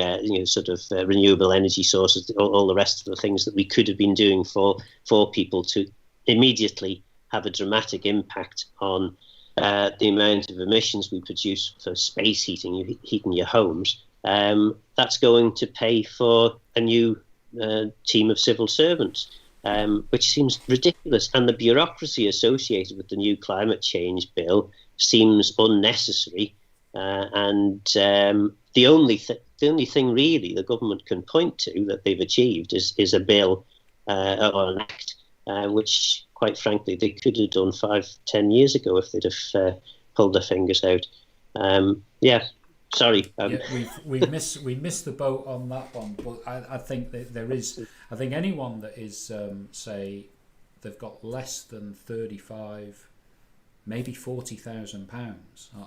[SPEAKER 2] renewable energy sources, all the rest of the things that we could have been doing for people to immediately have a dramatic impact on the amount of emissions we produce for space heating your homes. That's going to pay for a new team of civil servants, which seems ridiculous. And the bureaucracy associated with the new climate change bill seems unnecessary. The only thing really the government can point to that they've achieved is a bill or an act, which, quite frankly, they could have done 5-10 years ago if they'd have pulled their fingers out. Sorry.
[SPEAKER 1] We missed the boat on that one, but I think that there is. I think anyone that is say they've got less than 35, maybe £40,000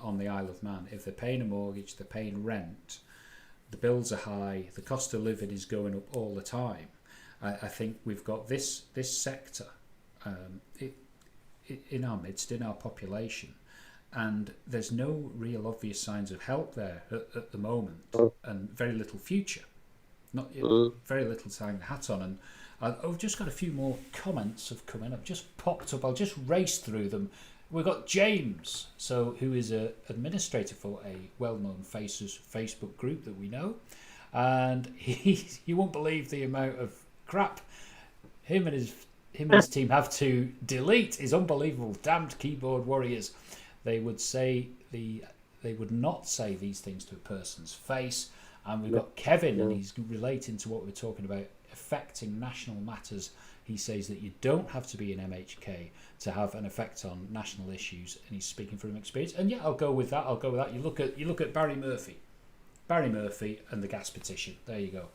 [SPEAKER 1] on the Isle of Man. If they're paying a mortgage, they're paying rent, the bills are high, the cost of living is going up all the time. I think we've got this sector in our midst, in our population. And there's no real obvious signs of help there at the moment, and very little future. Very little to hang the hat on. And I've just got a few more comments have come in. I've just popped up. I'll just race through them. We've got James, who is an administrator for a well-known Facebook group that we know, and you won't believe the amount of crap him and his team have to delete. Is unbelievable. Damned keyboard warriors. They would not say these things to a person's face. And we've got Kevin, and he's relating to what we're talking about, affecting national matters. He says that you don't have to be an MHK to have an effect on national issues, and he's speaking from experience. And yeah, I'll go with that. You look at Barry Murphy and the gas petition. There you go.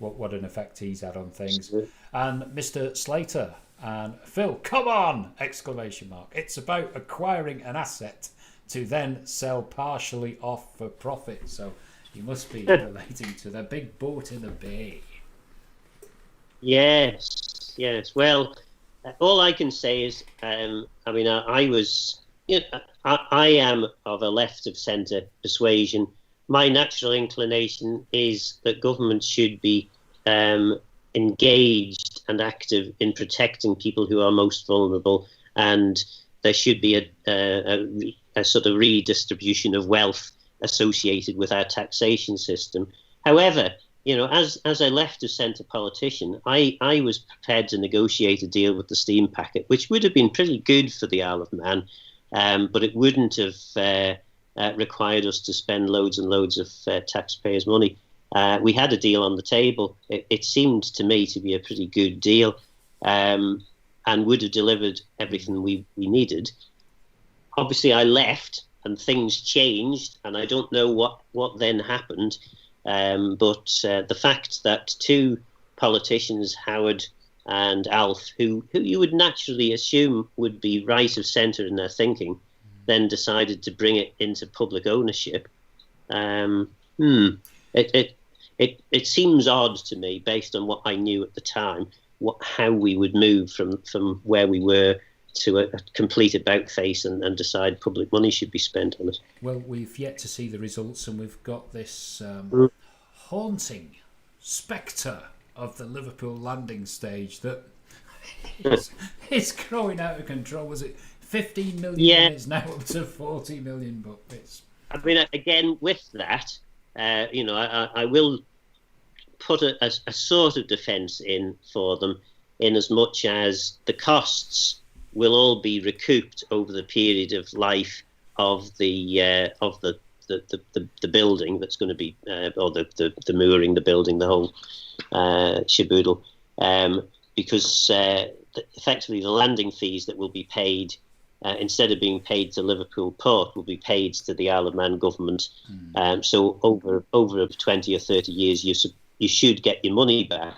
[SPEAKER 1] What an effect he's had on things. And Mr. Slater and Phil, come on! ! It's about acquiring an asset to then sell partially off for profit. So you must be relating to the big boat in the bay.
[SPEAKER 2] Yes. Well, all I can say is, I am of a left of centre persuasion. My natural inclination is that government should be engaged and active in protecting people who are most vulnerable, and there should be a sort of redistribution of wealth associated with our taxation system. However, as a left of centre politician, I was prepared to negotiate a deal with the steam packet, which would have been pretty good for the Isle of Man, but it wouldn't have required us to spend loads and loads of taxpayers' money. We had a deal on the table. It seemed to me to be a pretty good deal, and would have delivered everything we needed. Obviously, I left and things changed, and I don't know what then happened. But the fact that two politicians, Howard and Alf, who you would naturally assume would be right of centre in their thinking, then decided to bring it into public ownership. It seems odd to me, based on what I knew at the time, how we would move from where we were to a complete about face and decide public money should be spent on it.
[SPEAKER 1] Well, we've yet to see the results, and we've got this haunting spectre of the Liverpool landing stage that is growing out of control. Was it 15 million?
[SPEAKER 2] Yeah.
[SPEAKER 1] It's now up to 40 million, but
[SPEAKER 2] I mean, again, with that, I will put a sort of defence in for them, in as much as the costs will all be recouped over the period of life of the building that's going to be, or the mooring, the building, the whole shaboodle, because effectively the landing fees that will be paid, instead of being paid to Liverpool Port, will be paid to the Isle of Man government. So over 20 or 30 years, you should get your money back.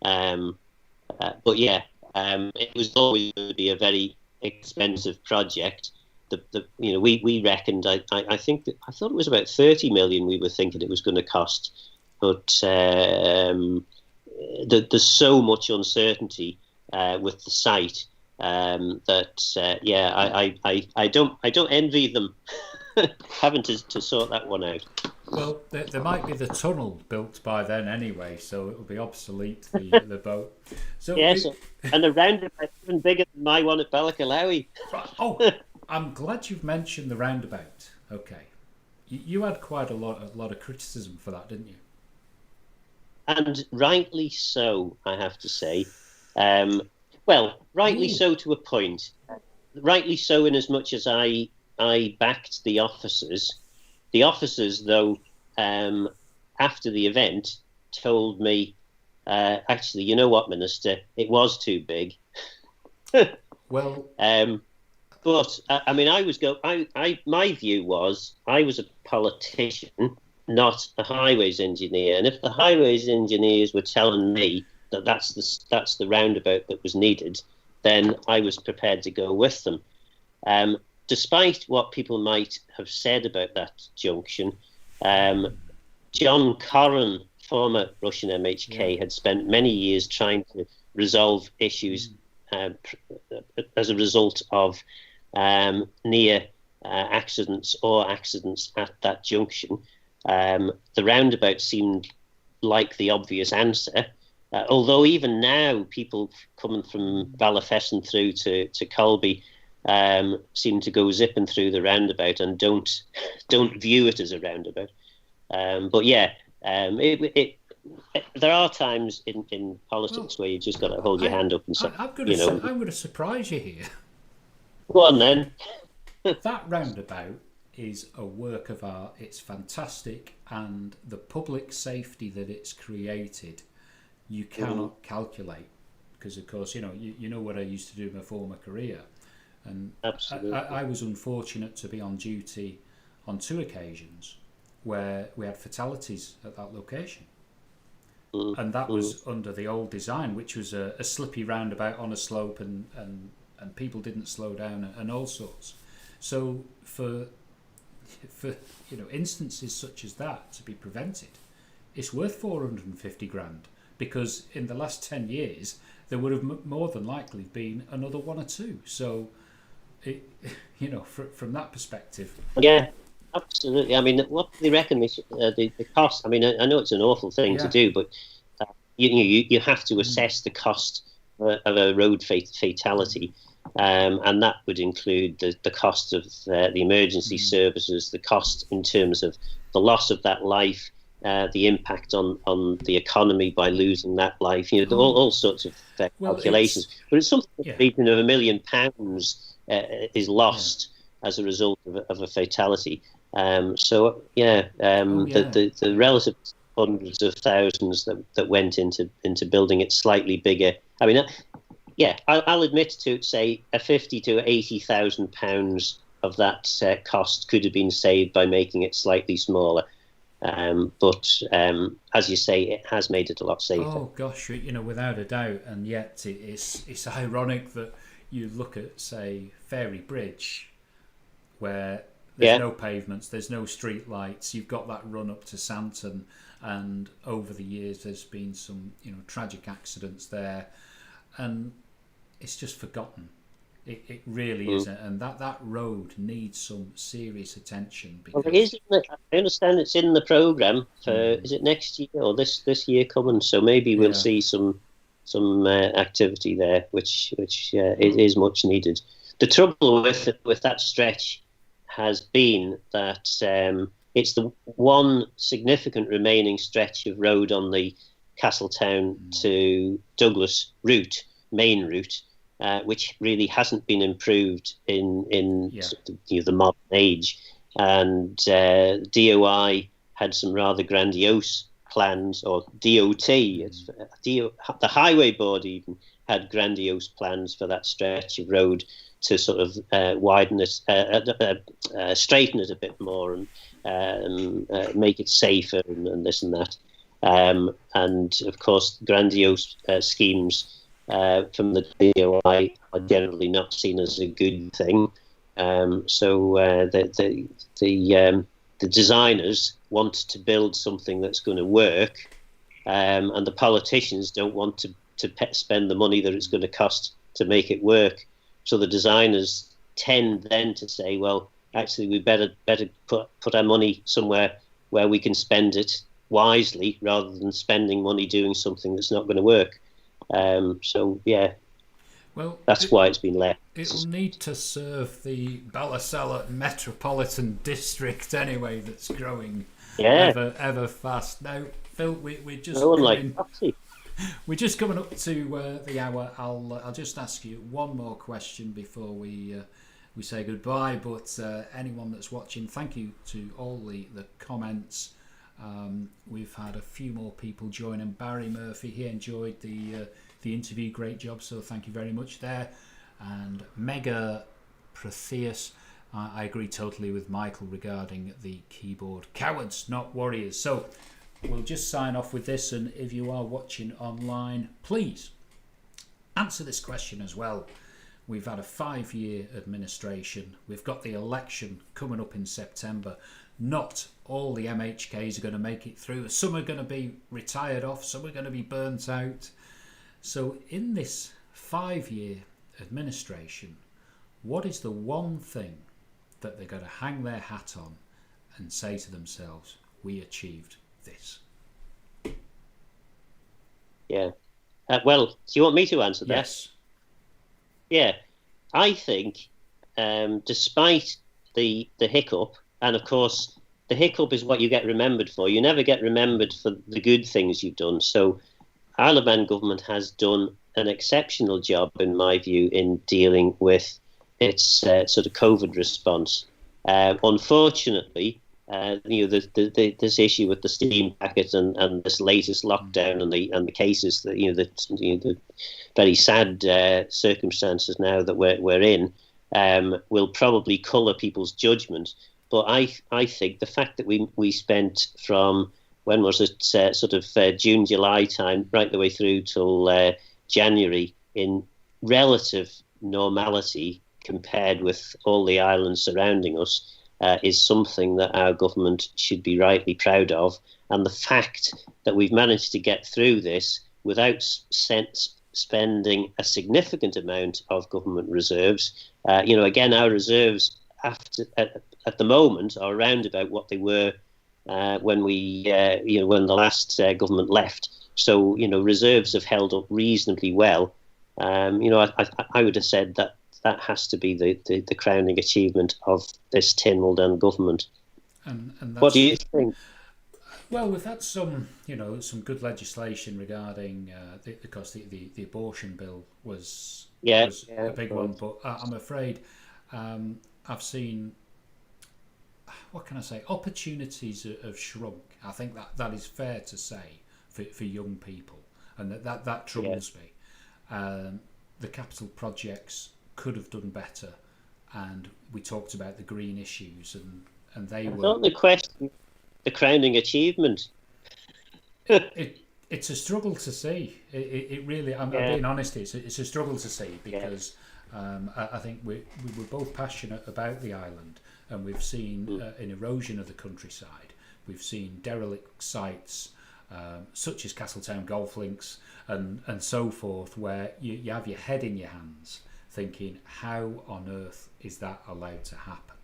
[SPEAKER 2] But yeah, it was always going to be a very expensive project. We reckoned. I think that, I thought it was about 30 million. We were thinking it was going to cost, but there's so much uncertainty with the site that I don't envy them having to sort that one out.
[SPEAKER 1] Well, there might be the tunnel built by then anyway, so it will be obsolete, the boat. So
[SPEAKER 2] yes, and the roundabout even bigger than my one at Ballacalawi.
[SPEAKER 1] Oh, I'm glad you've mentioned the roundabout. Okay, you had quite a lot of criticism for that, didn't you?
[SPEAKER 2] And rightly so, I have to say. Well, rightly so to a point. Rightly so in as much as I backed the officers. The officers, though, after the event, told me, actually, you know what, Minister, it was too big.
[SPEAKER 1] Well,
[SPEAKER 2] but I mean, my view was I was a politician, not a highways engineer, and if the highways engineers were telling me that that's the roundabout that was needed, then I was prepared to go with them. Despite what people might have said about that junction, John Corran, former Russian MHK, had spent many years trying to resolve issues as a result of near accidents at that junction. The roundabout seemed like the obvious answer, although even now people coming from Ballafesson through to Colby seem to go zipping through the roundabout and don't view it as a roundabout. But yeah, there are times in politics where you just got to hold your hand up and say,
[SPEAKER 1] I'm going to surprise you here.
[SPEAKER 2] Go on then.
[SPEAKER 1] That roundabout is a work of art. It's fantastic, and the public safety that it's created, you cannot calculate, because of course you know what I used to do in my former career. And I was unfortunate to be on duty on 2 occasions where we had fatalities at that location. And that was under the old design, which was a slippy roundabout on a slope, and people didn't slow down and all sorts. So for instances such as that to be prevented, it's worth 450 grand, because in the last 10 years there would have more than likely been another 1 or 2. So from that perspective.
[SPEAKER 2] Yeah, absolutely. I mean, what do they reckon the cost? I mean, I know it's an awful thing to do, but you have to assess the cost of a road fatality, and that would include the cost of the emergency services, the cost in terms of the loss of that life, the impact on the economy by losing that life. All sorts of calculations. But it's something like even of £1 million is lost as a result of a fatality. The relative hundreds of thousands that went into building it slightly bigger. I mean, I'll admit to say a £50,000 to £80,000 of that cost could have been saved by making it slightly smaller. But as you say, it has made it a lot safer.
[SPEAKER 1] Oh gosh, without a doubt. And yet it's ironic that you look at, say, Fairy Bridge, where there's no pavements, there's no street lights. You've got that run up to Santon, and over the years there's been some tragic accidents there, and it's just forgotten. It really is, and that road needs some serious attention. Because
[SPEAKER 2] it is. I understand it's in the programme for is it next year or this year coming? So maybe we'll see some activity there, which is much needed. The trouble with that stretch has been that it's the one significant remaining stretch of road on the Castletown to Douglas route, main route, which really hasn't been improved in sort of, the modern age. And DOI had some rather grandiose plans, or DOT, the Highway Board even had grandiose plans for that stretch of road to sort of widen it, straighten it a bit more, and make it safer, and this and that. And of course, grandiose schemes from the DOI are generally not seen as a good thing. So the designers want to build something that's going to work, and the politicians don't want to spend the money that it's going to cost to make it work. So the designers tend then to say, well, actually, we better put our money somewhere where we can spend it wisely, rather than spending money doing something that's not going to work. So yeah, well, that's why it's been left.
[SPEAKER 1] It'll need to serve the Ballasella metropolitan district anyway, that's growing ever fast. Now, Phil, we're just we're just coming up to the hour. I'll just ask you one more question before we say goodbye. But anyone that's watching, thank you to all the comments. We've had a few more people join, and Barry Murphy, he enjoyed the interview, great job, so thank you very much there. And Mega Protheus, I agree totally with Michael regarding the keyboard. Cowards, not warriors. So we'll just sign off with this, and if you are watching online, please answer this question as well. We've had a 5-year administration. We've got the election coming up in September. Not all the MHKs are going to make it through. Some are going to be retired off. Some are going to be burnt out. So in this 5-year administration, what is the one thing that they're going to hang their hat on and say to themselves, we achieved this?
[SPEAKER 2] Yeah. Well, do you want me to answer that?
[SPEAKER 1] Yes.
[SPEAKER 2] Yeah. I think, despite the hiccup, and of course, the hiccup is what you get remembered for. You never get remembered for the good things you've done. So Isle of Man government has done an exceptional job, in my view, in dealing with its sort of COVID response. Unfortunately, this issue with the steam packet and this latest lockdown and the cases that the very sad circumstances now that we're in will probably colour people's judgment. But I think the fact that we spent from, when was it, sort of June, July time, right the way through till January in relative normality compared with all the islands surrounding us, is something that our government should be rightly proud of. And the fact that we've managed to get through this without spending a significant amount of government reserves, again, our reserves at the moment are around about what they were when the last government left. So reserves have held up reasonably well. I would have said that has to be the crowning achievement of this Tynwald government.
[SPEAKER 1] And that's,
[SPEAKER 2] what do you think?
[SPEAKER 1] Well, we've had some good legislation regarding because the abortion bill was a big one, but I'm afraid I've seen, what can I say, opportunities have shrunk. I think that is fair to say for young people, and that troubles me. The capital projects could have done better, and we talked about the green issues, and they were
[SPEAKER 2] not the question, the crowning achievement.
[SPEAKER 1] It's a struggle to see. It really, I'm being honest, it's a struggle to see, because I think we were both passionate about the island, and we've seen an erosion of the countryside. We've seen derelict sites such as Castletown golf links and so forth, where you have your head in your hands thinking, how on earth is that allowed to happen?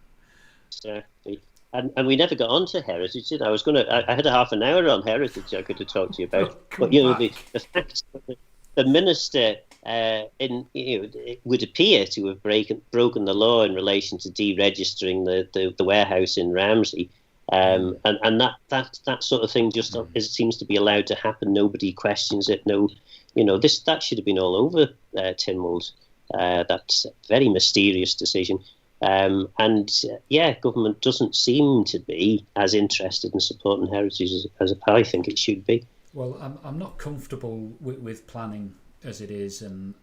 [SPEAKER 2] Exactly. And we never got on to heritage. I had a half an hour on heritage I could have talked to you about. But the fact that the minister it would appear to have broken the law in relation to deregistering the warehouse in Ramsey. And that sort of thing just seems to be allowed to happen. Nobody questions it. No, that should have been all over Tynwald. That's a very mysterious decision. Government doesn't seem to be as interested in supporting heritage as I think it should be.
[SPEAKER 1] Well, I'm not comfortable with planning as it is, and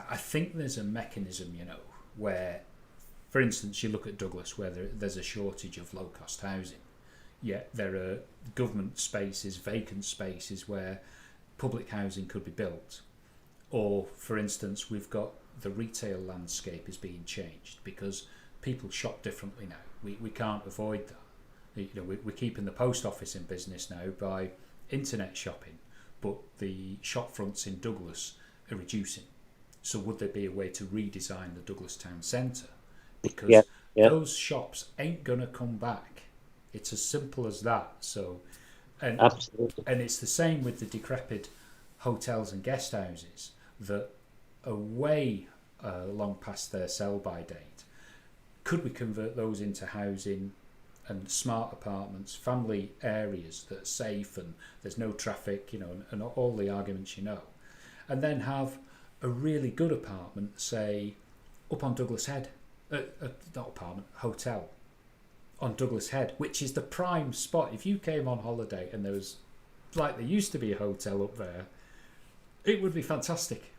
[SPEAKER 1] I think there's a mechanism, where, for instance, you look at Douglas, where there's a shortage of low-cost housing, yet there are government spaces, vacant spaces where public housing could be built. Or, for instance, we've got the retail landscape is being changed because people shop differently now. We can't avoid that. We're keeping the post office in business now by internet shopping, but the shop fronts in Douglas are reducing. So would there be a way to redesign the Douglas town centre? Because those shops ain't going to come back. It's as simple as that. So,
[SPEAKER 2] Absolutely.
[SPEAKER 1] And it's the same with the decrepit hotels and guest houses that are way long past their sell-by date. Could we convert those into housing and smart apartments, family areas that are safe and there's no traffic, and all the arguments and then have a really good apartment, say, up on Douglas Head, not apartment, hotel on Douglas Head, which is the prime spot. If you came on holiday and there used to be a hotel up there, it would be fantastic.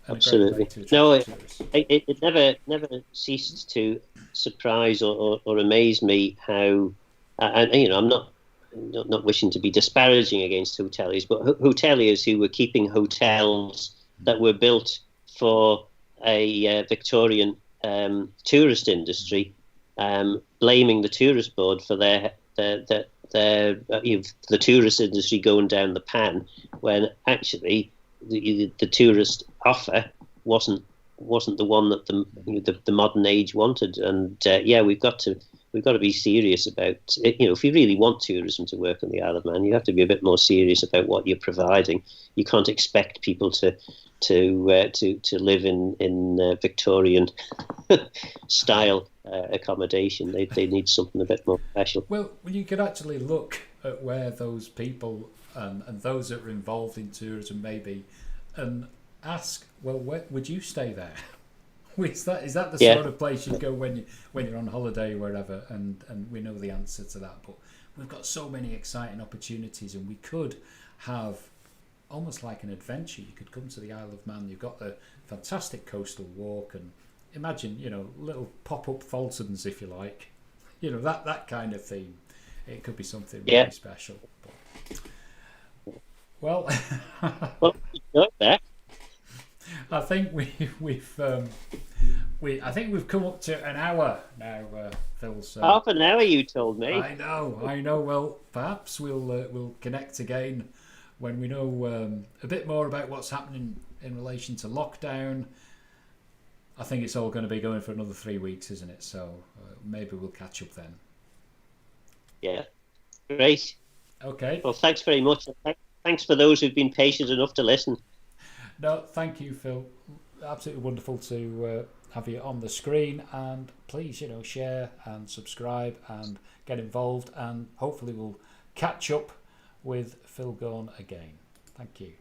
[SPEAKER 2] Absolutely. No, it never ceased to surprise or amaze me how, I'm not wishing to be disparaging against hoteliers, but hoteliers who were keeping hotels that were built for a Victorian tourist industry, blaming the tourist board for the tourist industry going down the pan, when actually the tourist offer wasn't the one that the modern age wanted. And we've got to be serious about it. If you really want tourism to work on the Isle of Man, you have to be a bit more serious about what you're providing. You can't expect people to live in Victorian style accommodation. They need something a bit more special.
[SPEAKER 1] Well, you could actually look at where those people and those that are involved in tourism maybe, and ask, well, where would you stay there? Is that the sort of place you go when you're on holiday or wherever? And we know the answer to that. But we've got so many exciting opportunities, and we could have almost like an adventure. You could come to the Isle of Man. You've got the fantastic coastal walk, and imagine little pop-up Fultons, if you like, that kind of theme. It could be something really special. But, well,
[SPEAKER 2] that.
[SPEAKER 1] I think we've come up to an hour now, Phil. So
[SPEAKER 2] half an hour, you told me.
[SPEAKER 1] I know. Well, perhaps we'll connect again when we know a bit more about what's happening in relation to lockdown. I think it's all going to be going for another 3 weeks, isn't it? So maybe we'll catch up then.
[SPEAKER 2] Yeah, great.
[SPEAKER 1] Okay.
[SPEAKER 2] Well, thanks very much. Thanks for those who've been patient enough to listen.
[SPEAKER 1] No, thank you, Phil. Absolutely wonderful to have you on the screen, and please, share and subscribe and get involved, and hopefully we'll catch up with Phil Gawne again. Thank you.